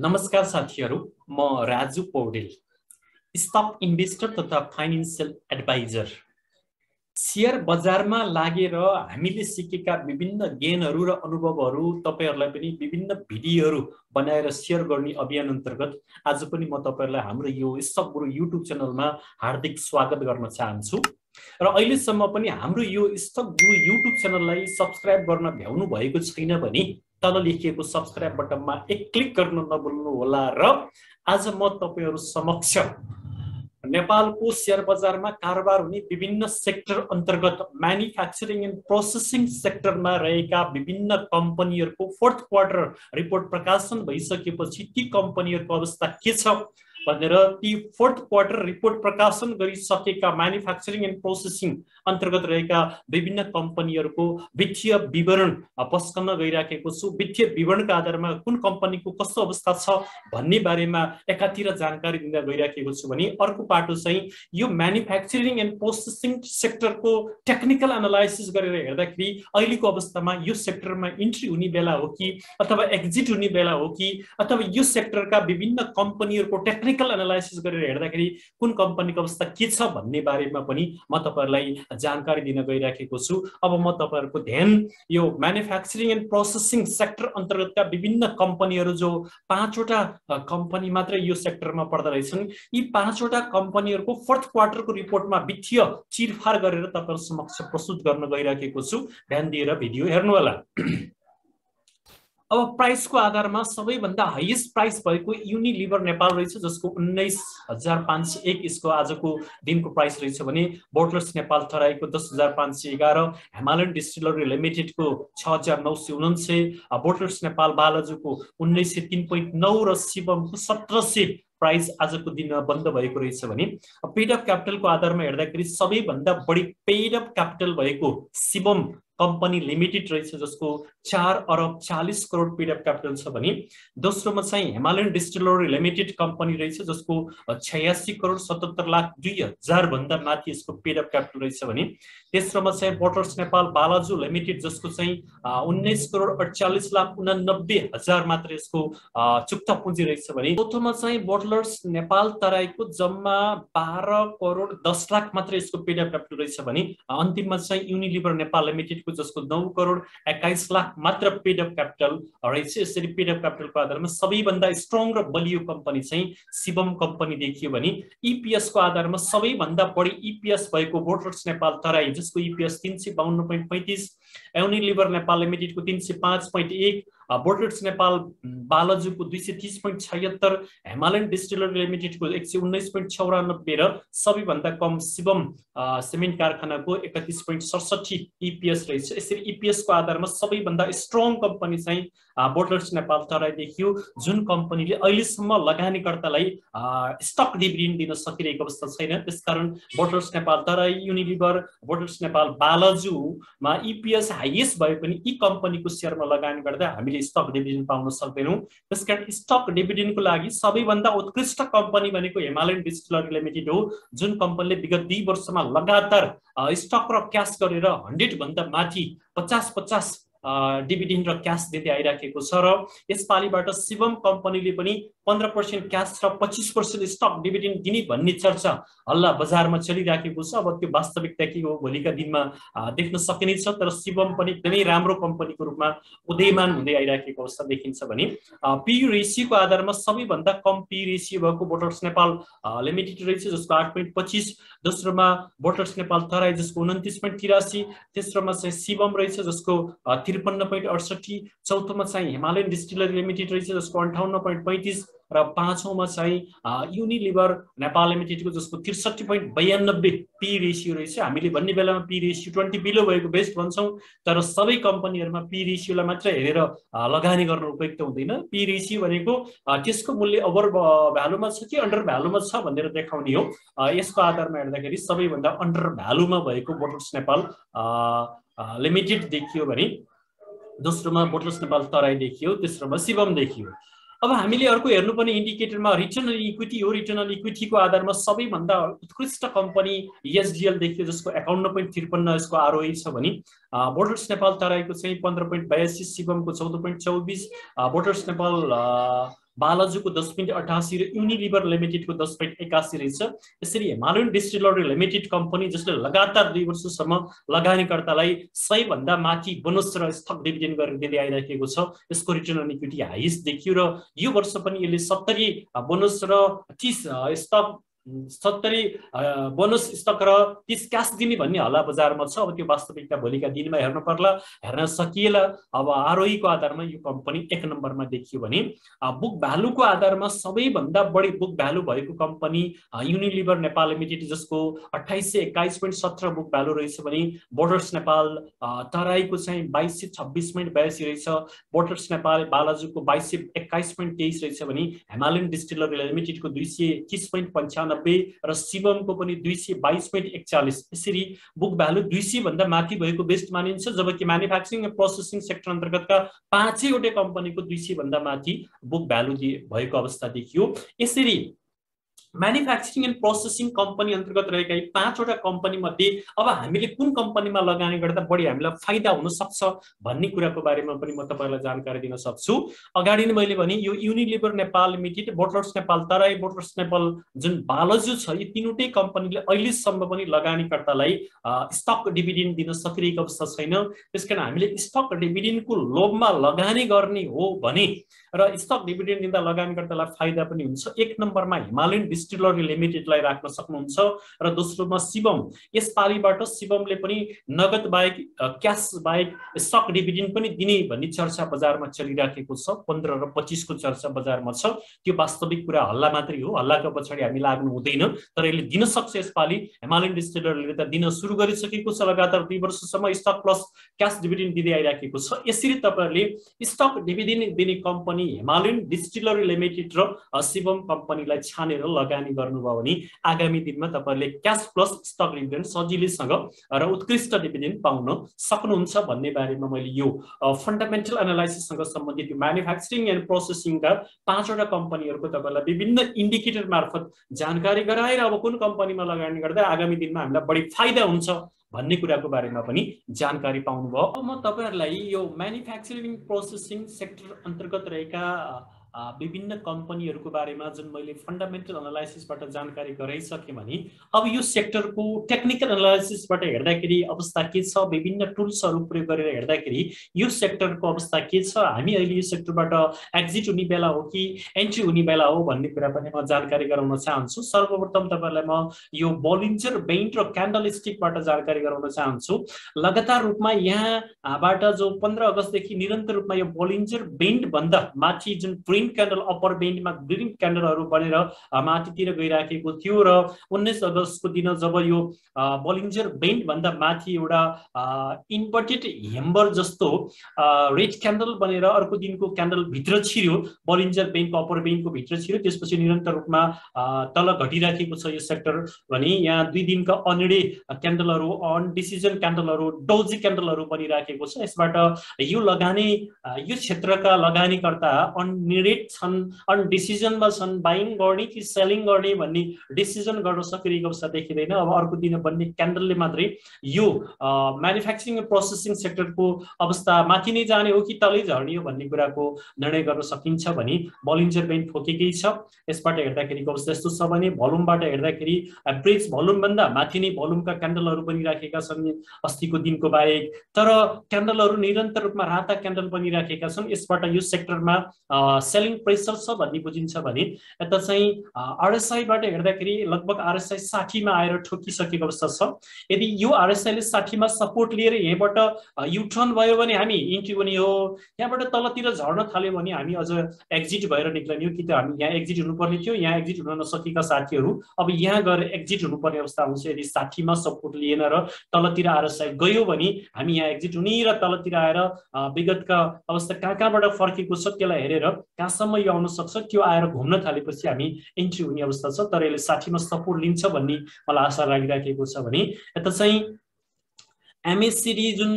नमस्कार साथीहरू, म राजु पौडेल, स्टक इन्भेस्टर तथा फाइनान्शियल एडभाइजर। शेयर बजारमा लागेर हामीले सिकेका विभिन्न ज्ञानहरू र अनुभवहरू तपाईहरुलाई पनि विभिन्न भिडियोहरू बनाएर शेयर गर्ने अभियान अन्तर्गत आज पनि म तपाईहरुलाई हाम्रो यो स्टक गुरु युट्युब च्यानलमा हार्दिक स्वागत गर्न चाहन्छु। र अहिलेसम्म पनि हाम्रो यो स्टक गुरु युट्युब च्यानललाई सब्स्क्राइब गर्न भ्याउनु भएको छैन भने तल लेखिएको सब्स्क्राइब बटनमा एक क्लिक गर्न नभुल्नु होला। र आज म तपाईहरु समक्ष नेपालको शेयर बजारमा कारोबार हुने विभिन्न सेक्टर अन्तर्गत म्यानुफ्याक्चरिङ एन्ड प्रोसेसिङ सेक्टरमा रहेका विभिन्न कम्पनीहरुको फोर्थ क्वार्टर रिपोर्ट प्रकाशन भइसकेपछि ती कम्पनीहरुको अवस्था के छ भनेर ती फोर्थ क्वार्टर रिपोर्ट प्रकाशन गरिसकेका म्यानुफ्याक्चरिङ एन्ड प्रोसेसिङ अन्तर्गत रहेका विभिन्न कम्पनीहरुको वित्तीय विवरण पस्कन गइराखेको छु। वित्तीय विवरणका आधारमा कुन कम्पनीको कस्तो अवस्था छ भन्ने बारेमा एकातिर जानकारी दिन गइराखेको छु भने अर्को पाटो चाहिँ यो म्यानुफ्याक्चरिङ एन्ड प्रोसेसिङ सेक्टरको टेक्निकल एनालाइसिस गरेर हेर्दाखेरि अहिलेको अवस्थामा यो सेक्टरमा इन्ट्री हुने बेला हो कि अथवा एक्जिट हुने बेला हो कि अथवा यो सेक्टरका विभिन्न कम्पनीहरुको टेक्निकल एनालाइसिस गरेर हेर्दाखेरि कुन कम्पनीको अवस्था के छ भन्ने बारेमा पनि म तपाईहरुलाई जानकारी दिन गइराखेको छु। अब म तपाईहरुको ध्यान यो म्यानुफ्याक्चरिङ एन्ड प्रोसेसिङ सेक्टर अन्तर्गतका विभिन्न कम्पनीहरु जो 5 वटा कम्पनी मात्र यो सेक्टरमा पर्दा रहेछन्, यी 5 वटा कम्पनीहरुको फोर्थ क्वार्टरको रिपोर्टमा वित्तीय चिरफार गरेर तपाईहरु समक्ष प्रस्तुत गर्न गइराखेको छु। ध्यान दिएर भिडियो हेर्नु होला। अब प्राइसको आधारमा सबैभन्दा हाईएस्ट प्राइस भएको युनिलिभर नेपाल रहेछ, जसको 19,501 यसको आजको दिनको प्राइस रहेछ भने बोटलर्स नेपाल तराईको 10,511, हिमालयन डिस्टिलरी लिमिटेडको 6,949, बोटलर्स नेपाल बालाजुको 1903.9 र शिवमको 1700 प्राइस आजको दिन बन्द भएको रहेछ भने पेड अफ क्यापिटलको आधारमा हेर्दाखेरि सबैभन्दा बढी पेड अफ क्यापिटल भएको शिवम कम्पनी लिमिटेड रहेछ, जसको 4,40 करोड पेड अफ क्यापिटल छ भने दोस्रोमा चाहिँ हिमालयन डिस्टिलरी लिमिटेड कम्पनी रहेछ, जसको 86 करोड 77 लाख 2,000 भन्दा माथि यसको पेड अफ क्यापिटल रहेछ भने तेस्रोमा चाहिँ बोटलर्स नेपाल बालाजु लिमिटेड, जसको चाहिँ 19 करोड 48 लाख 89 हजार मात्र यसको चुक्ता पुँजी रहेछ भने चौथोमा चाहिँ बोटलर्स नेपाल तराईको जम्मा 12 करोड 10 लाख मात्र यसको पेड अफ क्यापिटल रहेछ भने अन्तिममा चाहिँ युनिलिभर नेपाल लिमिटेड जसको 9 करोड 21 लाख मात्र पेड अफ क्यापिटल रहेछ। यसरी पेड अफ क्यापिटलको आधारमा सबैभन्दा स्ट्रङ र बलियो कम्पनी चाहिँ शिवम कम्पनी देखियो भने ईपीएस को आधारमा सबैभन्दा बढी ईपीएस भएको बोटलर्स नेपाल तराई, जसको ईपीएस 352.35, युनिलिभर नेपाल लिमिटेडको 305.1, बोटलर्स नेपाल बालाजुको 230.76, हिमालयन डिस्टिलरी लिमिटेडको 119.94 र सबैभन्दा कम शिवम सिमेन्ट कारखानाको 31.67 ईपीएस रहेछ। यसरी ईपीएस को आधारमा सबैभन्दा स्ट्रङ कम्पनी चाहिँ बोटलर्स नेपाल तराई देखियो, जुन कम्पनीले अहिलेसम्म लगानीकर्तालाई स्टक डिभिडेन्ड दिन सकिरहेको अवस्था छैन। त्यसकारण bottlers Nepal Terai, Unilever, bottlers Nepal बालाजुमा ईपीएस हाईएस्ट भए पनि यी कम्पनीको शेयरमा लगानी गर्दा हामीले स्टक डिभिडेन्ड पाउन सक्दैनौं। त्यसकारण स्टक डिभिडेन्डको लागि सबैभन्दा उत्कृष्ट कम्पनी भनेको हिमालयन डिस्टिलरी लिमिटेड हो, जुन कम्पनीले विगत 2 वर्षमा लगातार स्टक र क्याश गरेर 100 भन्दा माथि 50-50 डिभिडेन्ड र क्याश दिँदै आइराखेको छ। र यसपालिबाट शिवम कम्पनीले पनि 15% क्याश र 25% स्टक डिभिडेन्ड दिने भन्ने चर्चा हल्ला बजारमा चलिराखेको छ। अब त्यो वास्तविकता के हो भोलिका दिनमा देख्न सकिनेछ, तर शिवम पनि एकदमै राम्रो कम्पनीको रूपमा उदयमान हुँदै आइराखेको अवस्था देखिन्छ भने पी रेशियोको आधारमा सबैभन्दा कम पी रेशियो भएको बोटलर्स नेपाल लिमिटेड रहेछ, जसको 8.25, दोस्रोमा बोटलर्स नेपाल तराई जसको 29.83, तेस्रोमा चाहिँ शिवम रहेछ जसको 53.68, चौथोमा चाहिँ हिमालयन डिस्टिलरी लिमिटेड रहेछ जसको 58.35 र पाँचौंमा चाहिँ युनिलिभर नेपाल लिमिटेडको जसको 63.92 पी रेशियो रहेछ। हामीले भन्ने बेलामा पी रेशियो 20 बिलो भएको बेस्ट भन्छौं, तर सबै कम्पनीहरुमा पी रेशियोलाई मात्र हेरेर लगानी गर्न उपयुक्त हुँदैन। पी रेशियो भनेको त्यसको मूल्य ओभर भ्यालुमा छ कि अन्डर भ्यालुमा छ भनेर देखाउने हो। यसको आधारमा हेर्दाखेरि सबैभन्दा अन्डर भ्यालुमा भएको बोटलर्स नेपाल लिमिटेड देखियो भने दोस्रोमा बोटलर्स नेपाल तराई देखियो, तेस्रोमा शिवम देखियो। अब हामीले अर्को हेर्नुपर्ने इन्डिकेटरमा रिटर्न अन इक्विटी हो। रिटर्न अन इक्विटीको आधारमा सबैभन्दा उत्कृष्ट कम्पनी एसडीएल देखियो, जसको 51.53 यसको आरओई छ भने बोटलर्स नेपाल तराईको चाहिँ 15.82, शिवमको 14.24, बोटलर्स नेपाल बालाजुको 10.88 र युनिलिभर लिमिटेडको 10.81 रहेछ। यसरी हिमालयन डिस्टिलरी लिमिटेड कम्पनी जसले लगातार 2 वर्षसम्म लगानीकर्तालाई 100 भन्दा माथि बोनस र स्टक डिभिडेन्ड गरेर दिँदै आइरहेको छ। यसको रिटर्न अन इक्विटी हाइएस्ट देखियो र यो वर्ष पनि यसले 70 बोनस र 30 स्टक 70 बोनस स्टक र 30 क्यास दिने भन्ने हल्ला बजारमा छ। अब त्यो वास्तविकता भोलिका दिनमा हेर्नु पर्ला, हेर्न सकिएला। अब आरओई को आधारमा यो कम्पनी 1 नम्बरमा देखियो भने बुक भ्यालुको आधारमा सबैभन्दा बढी बुक भ्यालु भएको कम्पनी युनिलिभर नेपाल लिमिटेड जसको 2821.17 बुक भ्यालु रहेछ भने बोर्डर्स नेपाल तराईको चाहिँ 2226.82 रहेछ। बोर्डर्स नेपाल बालाजुको 2221.23 रहेछ भने हिमालयन डिस्टिलरी लिमिटेडको 230.95 र शिवमको पनि 222.41। यसरी बुक भ्यालु 200 भन्दा माथि भएको बेस्ट मानिन्छ, जबकि म्यानुफ्याक्चरिङ एन्ड प्रोसेसिङ सेक्टर अन्तर्गतका 5 वटै कम्पनीको 200 भन्दा माथि बुक भ्यालु भएको अवस्था देखियो। यसरी म्यानुफ्याक्चरिङ एन्ड प्रोसेसिङ कम्पनी अन्तर्गत रहेका 5 वटा कम्पनी मध्ये अब हामीले कुन कम्पनीमा लगानी गर्दा बढी हामीलाई फाइदा हुन सक्छ भन्ने कुराको बारेमा पनि म तपाईहरुलाई जानकारी दिन सक्छु। अगाडि नै मैले भने यो युनिलिभर नेपाल लिमिटेड, बोटलर्स नेपाल तराई, बोटलर्स नेपाल जुन बालाजु छ, यी तीनवटै कम्पनीले अहिलेसम्म पनि लगानीकर्तालाई स्टक डिभिडेन्ड दिन सकिरहेको अवस्था छैन। त्यसकारण हामीले स्टक डिभिडेन्डको लोभमा लगानी गर्ने हो भने र स्टक डिभिडेन्ड दिँदा लगानीकर्तालाई फाइदा पनि हुन्छ। 1 नम्बरमा हिमालयन डिस्टिलरी लिमिटेडलाई राख्न सक्नुहुन्छ र दोस्रोमा शिवम। यसपालिबाट शिवमले पनि नगद बाहेक क्याश बाहेक स्टक डिभिडेन्ड पनि दिने भन्ने चर्चा बजारमा चलिराखेको छ। 15 र 25 को चर्चा बजारमा छ। त्यो वास्तविक कुरा हल्ला मात्रै हो, हल्लाको पछाडि हामी लाग्नु हुँदैन। तर यसले दिन सक्छ। यसपालि हिमालयन डिस्टिलरीले त दिन सुरु गरिसकेको छ, लगातार 2 वर्षसम्म स्टक प्लस क्याश डिभिडेन्ड दिँदै आइराखेको छ। यसरी तपाईहरुले स्टक डिभिडेन्ड दिने कम्पनी हिमालयन डिस्टिलरी लिमिटेड र शिवम कम्पनीलाई छानेर लगानी गर्नुभयो भने आगामी दिनमा तपाईहरुले क्याश प्लस स्टक डिभिडेन्ड सजिलैसँग र उत्कृष्ट डिभिडेन्ड पाउन सक्नुहुन्छ भन्ने बारेमा मैले यो फन्डामेन्टल एनालाइसिससँग सम्बन्धित म्यानुफ्याक्चरिङ एन्ड प्रोसेसिङका 5 वटा कम्पनीहरुको तपाईहरुलाई विभिन्न इन्डिकेटर मार्फत जानकारी गराएर अब कुन कम्पनीमा लगानी गर्दा आगामी दिनमा हामीलाई बढी फाइदा हुन्छ भन्ने कुराको बारेमा पनि जानकारी पाउनुभयो। अब म तपाईहरुलाई यो म्यानुफ्याक्चरिङ प्रोसेसिङ सेक्टर अन्तर्गत रहेका विभिन्न कम्पनीहरुको बारेमा जुन मैले फन्डामेन्टल एनालाइसिसबाट जानकारी गराइसके भने अब यो सेक्टरको टेक्निकल एनालाइसिसबाट हेर्दाखेरि अवस्था के छ, विभिन्न टुल्सहरु प्रयोग गरेर हेर्दाखेरि यो सेक्टरको अवस्था के छ, हामी अहिले यो सेक्टरबाट एक्जिट हुने बेला हो कि एन्ट्री हुने बेला हो भन्ने कुरा पनि म जानकारी गराउन चाहन्छु। सर्वप्रथम तपाईहरुलाई म यो बोलिन्जर बेन्ड र क्यान्डल स्टिकबाट जानकारी गराउन चाहन्छु। लगातार रूपमा यहाँबाट जो 15 अगस्तदेखि निरन्तर रूपमा यो बोलिन्जर बेन्ड भन्दा माथि जुन ग्रीन क्यान्डल अप्पर बेन्डमा ग्रीन क्यान्डलहरु बनेर माथितिर गइराखेको थियो र 19 अगस्तको दिन जब यो बोलिन्जर बेन्ड भन्दा माथि एउटा इन्भर्टेड हेम्बर जस्तो रेड क्यान्डल बनेर अर्को दिनको क्यान्डल भित्र छिर्यो, बोलिन्जर बेन्डको अप्पर बेन्डको भित्र छिर्यो। त्यसपछि निरन्तर रूपमा तल घटिराखेको छ यो सेक्टर भने यहाँ 2 दिनका अनिडे क्यान्डलहरु, अनडिसिजन क्यान्डलहरु, डोजी क्यान्डलहरु बनिराखेको छ। यसबाट यो लगानी यो क्षेत्रका लगानीकर्ता छन्, अनडिसिजनमा छन्, बाइङ गर्ने कि सेलिङ गर्ने भन्ने डिसिजन गर्न सकिरहेको अवस्था देखिँदैन। अब अर्को दिन बन्ने क्यान्डलले मात्रै यो म्यानुफ्याक्चरिङ एन्ड प्रोसेसिङ सेक्टरको अवस्था माथि नै जाने हो कि तलै झर्ने हो भन्ने कुराको निर्णय गर्न सकिन्छ भने बोलिन्जर बेन्ड ठोकेकै छ। यसबाट हेर्दाखेरि अवस्था यस्तो छ भने भोल्युमबाट हेर्दाखेरि एभरेज भोल्युम भन्दा माथि नै भोल्युमका क्यान्डलहरु बनिराखेका छन् अस्तिको दिनको बाहेक, तर क्यान्डलहरु निरन्तर रूपमा राता क्यान्डल बनिराखेका छन्। यसबाट यो सेक्टरमा सेलिङ प्रेसर छ भन्ने बुझिन्छ भने यता चाहिँ आरएसआई बाट हेर्दाखेरि लगभग आरएसआई 60 मा आएर ठोकिसकेको अवस्था छ। यदि यो आरएसआई ले 60 मा सपोर्ट लिएर यहाँबाट युटर्न भयो भने हामी इन्ट्री हुने हो, यहाँबाट तलतिर झर्न थाल्यो भने हामी अझ एक्जिट भएर निक्लने हो कि त हामी यहाँ एक्जिट हुनुपर्ने थियो, यहाँ एक्जिट हुन नसकेका साथीहरु अब यहाँ गएर एक्जिट हुनुपर्ने अवस्था हुन्छ। यदि 60 मा सपोर्ट लिएन र तलतिर आरएसआई गयो भने हामी यहाँ एक्जिट हुने र तलतिर आएर विगतका अवस्था कहाँबाट फर्केको छ त्यसलाई हेरेर कहाँसम्म यो आउन सक्छ, त्यो आएर घुम्न थालेपछि हामी एन्ट्री हुने अवस्था छ। तर यसले 60 मा सपोर्ट लिन्छ भन्ने मलाई आशा लागिराखेको छ भने यता चाहिँ एमएससीडी जुन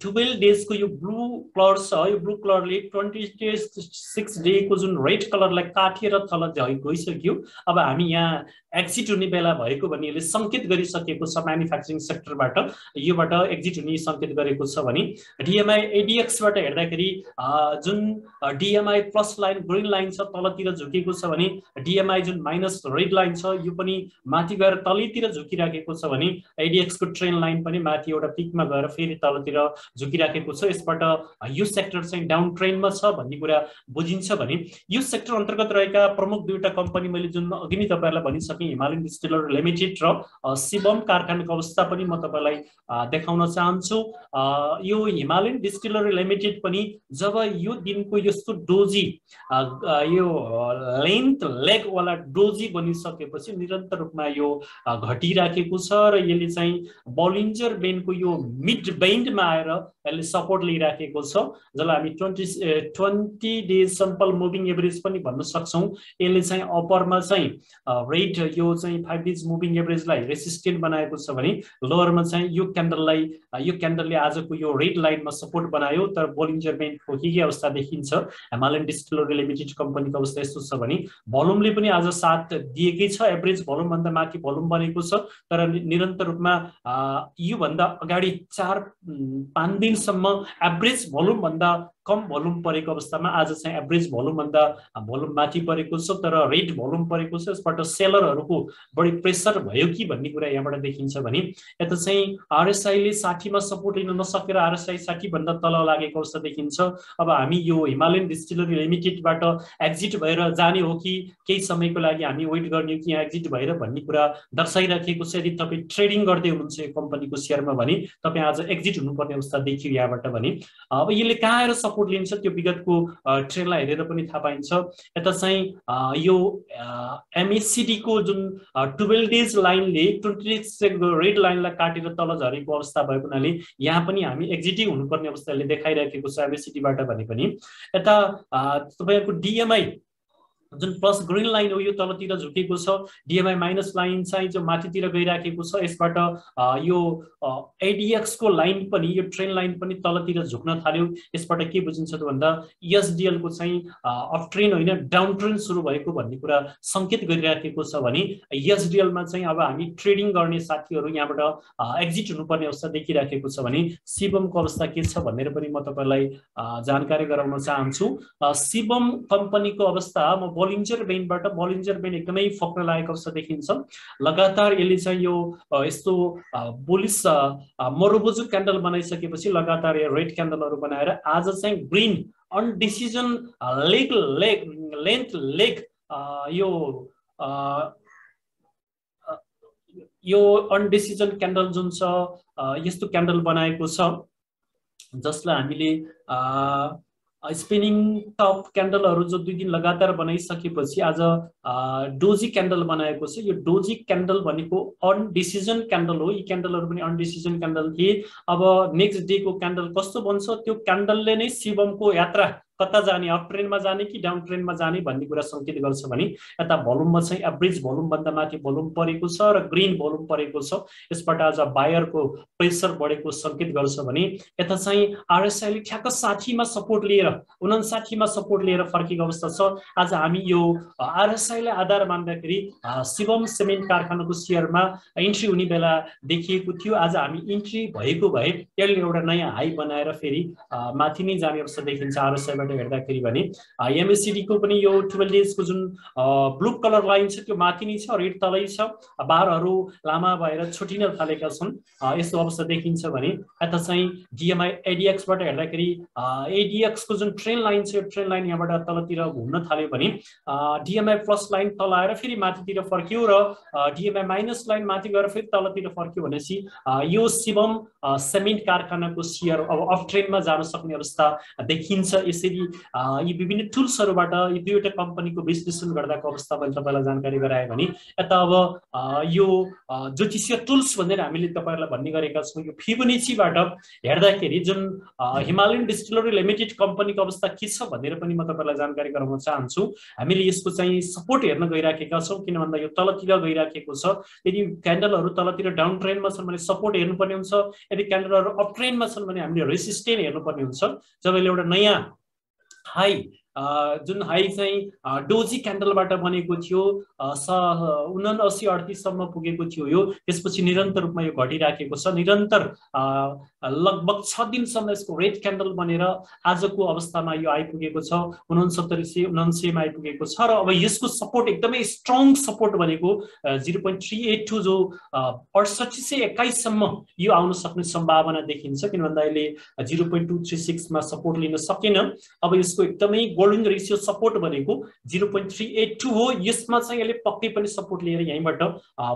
12 डेजको यो ब्लू कलर छ, यो ब्लू कलरले 26 डेको जुन रेड कलरलाई काटेर तल गइसक्यो। अब हामी यहाँ एक्जिट हुने बेला भएको भने यसले सङ्केत गरिसकेको छ म्यानुफ्याक्चरिङ सेक्टरबाट, योबाट एक्जिट हुने सङ्केत गरेको छ भने डिएमआई एडिएक्सबाट हेर्दाखेरि जुन डिएमआई प्लस लाइन ग्रिन लाइन छ तलतिर झुकेको छ भने डिएमआई जुन माइनस रेड लाइन छ यो पनि माथि गएर तलतिर झुकिराखेको छ भने एडिएक्सको ट्रेन लाइन पनि माथि एउटा पिकमा गएर फेरि तलतिर झुकिराखेको छ। यसबाट यो सेक्टर चाहिँ डाउन ट्रेन्डमा छ भन्ने कुरा बुझिन्छ भने यो सेक्टर अन्तर्गत रहेका प्रमुख दुईटा कम्पनी मैले जुन अघि नै तपाईँहरूलाई भनिसकेँ, हिमालयन डिस्टिलरी लिमिटेड र शिवम कारखानाको अवस्था पनि म तपाईँलाई देखाउन चाहन्छु। यो हिमालयन डिस्टिलरी लिमिटेड पनि जब यो दिनको यस्तो डोजी यो लेन्थ लेग वाला डोजी बनिसकेपछि निरन्तर रूपमा यो घटिराखेको छ र यसले चाहिँ बोलिन्जर बेन्डको यो मिड बेन्डमा आएर यसले सपोर्ट लिइराखेको छ, जसलाई हामी 20 डेज सिम्पल मुभिङ एभरेज पनि भन्न सक्छौँ। यसले चाहिँ अप्परमा चाहिँ रेड यो चाहिँ 5 डेज मुभिङ एभरेजलाई रेसिस्टेन्ट बनाएको छ भने लोवरमा चाहिँ यो क्यान्डलले आजको यो रेड लाइनमा सपोर्ट बनायो, तर बोलिन्जर बेन्डको के अवस्था देखिन्छ हिमालयन डिस्टिलरी लिमिटेड कम्पनीको अवस्था यस्तो छ भने भोल्युमले पनि आज साथ दिएकै छ, एभरेज भोल्युमभन्दा माथि भोल्युम बनेको छ, तर निरन्तर रूपमा योभन्दा अगाडि 4-5 दिनसम्म एभरेज भोल्युमभन्दा कम भोल्युम परेको अवस्थामा आज चाहिँ एभरेज भोल्युमभन्दा भोल्युम माथि परेको छ, तर रेड भोल्युम परेको छ। यसबाट सेलरहरूको बढी प्रेसर भयो कि भन्ने कुरा यहाँबाट देखिन्छ भने यता चाहिँ आरएसआईले 60 मा सपोर्ट लिन नसकेर आरएसआई 60 भन्दा तल लागेको अवस्था देखिन्छ। अब हामी यो हिमालयन डिस्टिलरी लिमिटेडबाट एक्जिट भएर जाने हो कि केही समयको लागि हामी वेट गर्ने हो कि यहाँ एक्जिट भएर भन्ने कुरा दर्शाइराखेको छ। यदि तपाईँ ट्रेडिङ गर्दै हुनुहुन्छ यो कम्पनीको सेयरमा भने तपाईँ आज एक्जिट हुनुपर्ने अवस्था देखियो यहाँबाट भने। अब यसले कहाँ आएर सपोर्ट लिन्छ त्यो विगतको ट्रेन्डलाई हेरेर पनि थाहा पाइन्छ। यता चाहिँ यो एमएससीडी को जुन 12 डेज लाइनले 26 रेड लाइनलाई काटेर तल झरेको अवस्था भएको हुनाले यहाँ पनि हामी एक्जिटै हुनुपर्ने अवस्थाले देखाइराखेको छ एमएससीडीबाट भने पनि। यता तपाईँको डिएमआई जुन प्लस ग्रिन लाइन हो यो तलतिर झुकेको छ, डिएमआई माइनस लाइन चाहिँ जो माथितिर गइराखेको छ, यसबाट यो एडिएक्स को लाइन पनि यो ट्रेन लाइन पनि तलतिर झुक्न थाल्यो। यसबाट के बुझिन्छ त भन्दा एसडिएल को चाहिँ अफ ट्रेन होइन डाउन ट्रेन सुरु भएको भन्ने कुरा संकेत गरिराखेको छ भने एसडिएल मा चाहिँ अब हामी ट्रेडिङ गर्ने साथीहरू यहाँबाट एक्जिट हुनुपर्ने अवस्था देखिराखेको छ भने शिवमको अवस्था के छ भनेर पनि म तपाईलाई जानकारी गराउन चाहन्छु। शिवम कम्पनीको अवस्था म बोलिन्जर बेन्डबाट बोलिन्जर बेन्ड एकदमै फक्न लागेको अवस्था देखिन्छ। लगातार यसले चाहिँ यो यस्तो बुलिश मरोबोजु क्यान्डल बनाइसकेपछि लगातार यो रेड क्यान्डलहरू बनाएर आज चाहिँ ग्रीन अनडिसिजन लेन्थ लेग यो अनडिसिजन क्यान्डल जुन छ यस्तो क्यान्डल बनाएको छ जसलाई हामीले स्पिनिङ टप क्यान्डलहरू जो 2 दिन लगातार बनाइसकेपछि आज डोजी क्यान्डल बनाएको छ। यो डोजी क्यान्डल भनेको अनडिसिजन क्यान्डल हो, यी क्यान्डलहरू पनि अनडिसिजन क्यान्डल थिए। अब नेक्स्ट डे को क्यान्डल कस्तो बन्छ त्यो क्यान्डलले नै शिवमको यात्रा कता जाने, अप ट्रेनमा जाने कि डाउन ट्रेनमा जाने भन्ने कुरा संकेत गर्छ भने यता भोल्युममा चाहिँ एभरेज भोल्युम भन्दा माथि भोल्युम परेको छ र ग्रीन भोल्युम परेको छ। यसबाट आज बायरको प्रेसर बढेको संकेत गर्छ भने यता चाहिँ आरएसआईले ठ्याक्क 60 मा सपोर्ट लिएर 59 मा सपोर्ट लिएर फर्केको अवस्था छ। आज हामी यो आरएसआईलाई आधार मान्दाखेरि शिवम सिमेन्ट कारखानाको शेयरमा इन्ट्री हुने बेला देखिएको थियो। आज हामी इन्ट्री भएको भए यसले एउटा नयाँ हाई बनाएर फेरि माथि नै जाने अवस्था देखिन्छ आरएसआईबाट हेर्दाखेरि भने। एमएससीडी को पनि यो 12 डेज को जुन ब्लू कलर लाइन छ त्यो माथि नै छ, रेड तलै छ, बारहरू लामा भएर छुटिन थालेका छन् यस्तो अवस्था देखिन्छ भने यता चाहिँ डिएमआई एडिएक्स बाट हेर्दाखेरि एडिएक्स को जुन ट्रेन लाइन छ यो ट्रेन लाइन यहाँबाट तलतिर घुम्न थाल्यो भने डिएमआई प्लस लाइन तल आएर फेरि माथितिर फर्क्यो र डिएमआई माइनस लाइन माथि गएर फेरि तलतिर फर्क्यो भनेपछि यो शिवम सिमेन्ट कारखानाको शेयर अब अफ ट्रेनमा जान सक्ने अवस्था देखिन्छ। यसरी यी विभिन्न टुल्सहरुबाट यी दुईवटा कम्पनीको विश्लेषण गर्दाको अवस्था मैले तपाईलाई जानकारी गराए भने यता अब यो ज्योतिषीय टुल्स भनेर हामीले तपाईहरुलाई भन्ने गरेका छौं। यो फिबोनाचीबाट हेर्दाखेरि जुन हिमालयन डिस्टिलरी लिमिटेड कम्पनीको अवस्था के छ भनेर पनि म तपाईहरुलाई जानकारी गराउन चाहन्छु। हामीले यसको चाहिँ सपोर्ट हेर्न गइराखेका छौं किन भन्दा यो तलतिर गइराखेको छ। यदि क्यान्डलहरु तलतिर डाउन ट्रेन्डमा छन् भने सपोर्ट हेर्नुपर्ने हुन्छ, यदि क्यान्डलहरु अप ट्रेन्डमा छन् भने हामीले रेसिस्टेन्स हेर्नुपर्ने हुन्छ। जब एउटा नयाँ हाई जुन हाई चाहिँ डोजी क्यान्डलबाट बनेको थियो 7938 सम्म पुगेको थियो यो, त्यसपछि निरन्तर रूपमा यो घटिराखेको छ। निरन्तर लगभग 6 दिनसम्म यसको रेड क्यान्डल बनेर आजको अवस्थामा यो आइपुगेको छ 6979 मा आइपुगेको छ। र अब यसको सपोर्ट एकदमै स्ट्रङ सपोर्ट भनेको 0.382 जो 6821 सम्म यो आउन सक्ने सम्भावना देखिन्छ किन भन्दा अहिले 0.236 मा सपोर्ट लिन सकेन। अब यसको एकदमै गोल्डन रेशियो सपोर्ट भनेको 0.382 हो। यसमा चाहिँ यसले पक्कै पनि सपोर्ट लिएर यहीँबाट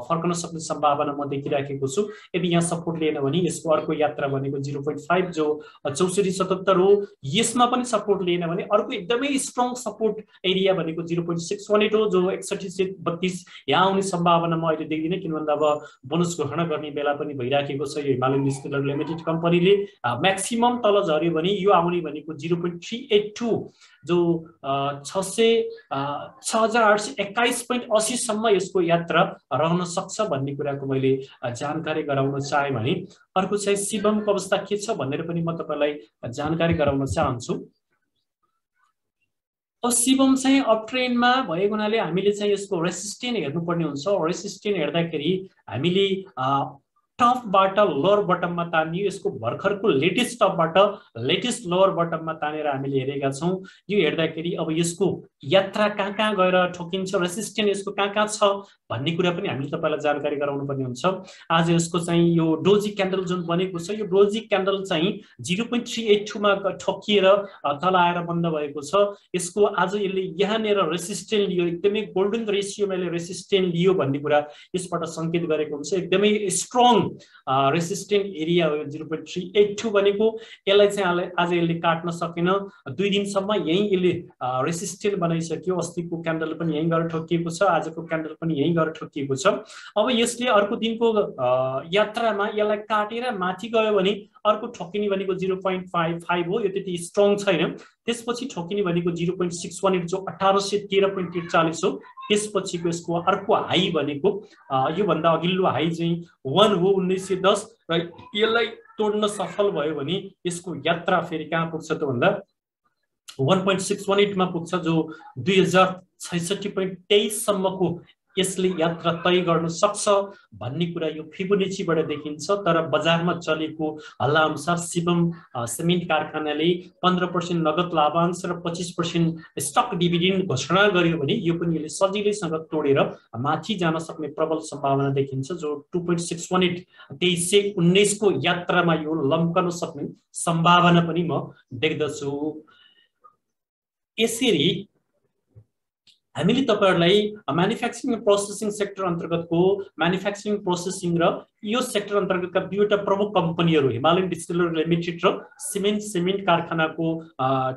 फर्कन सक्ने सम्भावना म देखिराखेको छु। यदि यहाँ सपोर्ट लिएन भने यसको अर्को यात्रा भनेको 0.5 जो 6477 हो, यसमा पनि सपोर्ट लिएन भने अर्को एकदमै स्ट्रङ सपोर्ट एरिया भनेको 0.618 हो जो 6132 यहाँ आउने सम्भावना म अहिले देख्दिन किन भन्दा अब बोनस घोषणा गर्ने बेला पनि भइराखेको छ। यो हिमालयन डिस्टिलरी लिमिटेड कम्पनीले म्याक्सिमम तल झर्यो भने यो आउने भनेको 0.382 जो 6821.80 सम्म यसको यात्रा रहन सक्छ भन्ने कुराको मैले जानकारी गराउन चाहे भने अर्को चाहिँ शिवमको अवस्था के छ भनेर पनि म तपाईलाई जानकारी गराउन चाहन्छु। अब शिवम चाहिँ अप ट्रेन्डमा भएको हुनाले हामीले चाहिँ यसको रेसिस्टेन्स हेर्नुपर्ने हुन्छ। रेसिस्टेन्स हेर्दाखेरि हामीले टपबाट लोअर बटममा तानियो, यसको भर्खरको लेटेस्ट टपबाट लेटेस्ट लोअर बटममा तानेर हामीले हेरेका छौं। यो हेर्दाखेरि अब यसको यात्रा कहाँ गएर ठोकिन्छ, रेसिस्टेन्स यसको कहाँ छ भन्ने कुरा पनि हामीले तपाईलाई जानकारी गराउनु पर्ने हुन्छ। आज यसको चाहिँ यो डोजी क्यान्डल जुन बनेको छ यो डोजी क्यान्डल चाहिँ 0.382 मा ठोकिएर तल आएर बन्द भएको छ। यसको आज यसले यहाँनेर रेसिस्टेन्स लियो, एकदमै गोल्डन रेशियोमा यसले रेसिस्टेन्स लियो भन्ने कुरा यसबाट संकेत गरेको हुन्छ। एकदमै स्ट्रङ रेसिस्टेन्ट एरिया हो 0.382 भनेको। यसलाई चाहिँ आज यसले काट्न सकेन, 2 दिनसम्म यही यसले रेसिस्टेन्ट बनाइसक्यो। अस्तिको क्यान्डल पनि यही गएर ठोकिएको छ, आजको क्यान्डल पनि यही गएर ठोकिएको छ। अब यसले अर्को दिनको यात्रामा यसलाई काटेर माथि गयो भने अर्को ठोकिने भनेको 0.55 हो, यो त्यति स्ट्रङ छैन। त्यसपछि ठोकिने भनेको 0.618 जो 1813.43 हो। त्यसपछिको यसको अर्को हाई भनेको यो भन्दा अघिल्लो हाई चाहिँ 1 हो 1910 र यसलाई तोड्न सफल भयो भने यसको यात्रा फेरि कहाँ पुग्छ त भन्दा 1.618 मा पुग्छ जो 2066.23 सम्मको यसले यात्रा तय गर्न सक्छ भन्ने कुरा यो फिबोनाचीबाट देखिन्छ। तर बजारमा चलेको हल्ला अनुसार शिवम सिमेन्ट कारखानाले 15% नगद लाभांश र 25% स्टक डिभिडेन्ड घोषणा गर्यो भने यो पनि यसले सजिलैसँग तोडेर माथि जान सक्ने प्रबल सम्भावना देखिन्छ जो 2.618 2319 को यात्रामा यो लम्कन सक्ने सम्भावना पनि म देख्दछु। यसरी हामीले तपाईहरुलाई म्यानुफ्याक्चरिङ प्रोसेसिङ सेक्टर अन्तर्गतको म्यानुफ्याक्चरिङ प्रोसेसिङ र यो सेक्टर अन्तर्गतका दुईवटा प्रमुख कम्पनीहरु हिमालयन डिस्टिलरी लिमिटेड र सिमेन्ट कारखानाको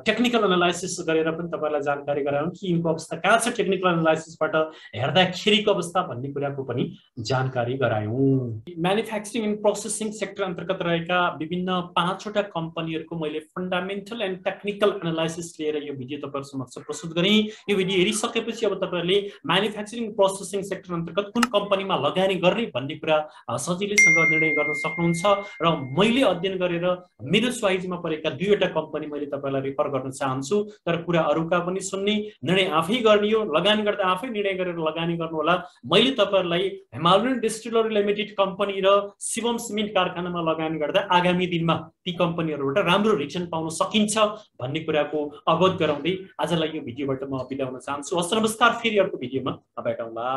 टेक्निकल एनालाइसिस गरेर पनि तपाईहरुलाई जानकारी गरायौं कि यिनको अवस्था कहाँ छ, टेक्निकल एनालाइसिसबाट हेर्दाखेरिको अवस्था भन्ने कुराको पनि जानकारी गरायौं। म्यानुफ्याक्चरिङ एन्ड प्रोसेसिङ सेक्टर अन्तर्गत रहेका विभिन्न 5 वटा कम्पनीहरुको मैले फन्डामेन्टल एन्ड टेक्निकल एनालाइसिस लिएर यो भिडियो तपाईहरु समक्ष प्रस्तुत गरे। यो भिडियो हेरिसकेपछि अब तपाईहरुले म्यानुफ्याक्चरिङ प्रोसेसिङ सेक्टर अन्तर्गत कुन कम्पनीमा लगानी गर्ने भन्ने कुरा सजिलैसँग निर्णय गर्न सक्नुहुन्छ र मैले अध्ययन गरेर मेरो चोइसमा परेका दुईवटा कम्पनी मैले तपाईलाई रेफर गर्न चाहन्छु। तर कुरा अरूका पनि सुन्ने, निर्णय आफै गर्ने हो, लगानी गर्दा आफै निर्णय गरेर लगानी गर्नु होला। मैले तपाईहरुलाई हिमालयन डिस्टिलरी लिमिटेड कम्पनी र शिवम सिमेन्ट कारखानामा लगानी गर्दा आगामी दिनमा ती कम्पनीहरुबाट राम्रो रिटर्न पाउन सकिन्छ भन्ने कुराको अवगत गराउँदै आजलाई यो भिडियोबाट म बिदा हुन चाहन्छु। हस् नमस्कार, फेरि अर्को भिडियोमा भेटौँला।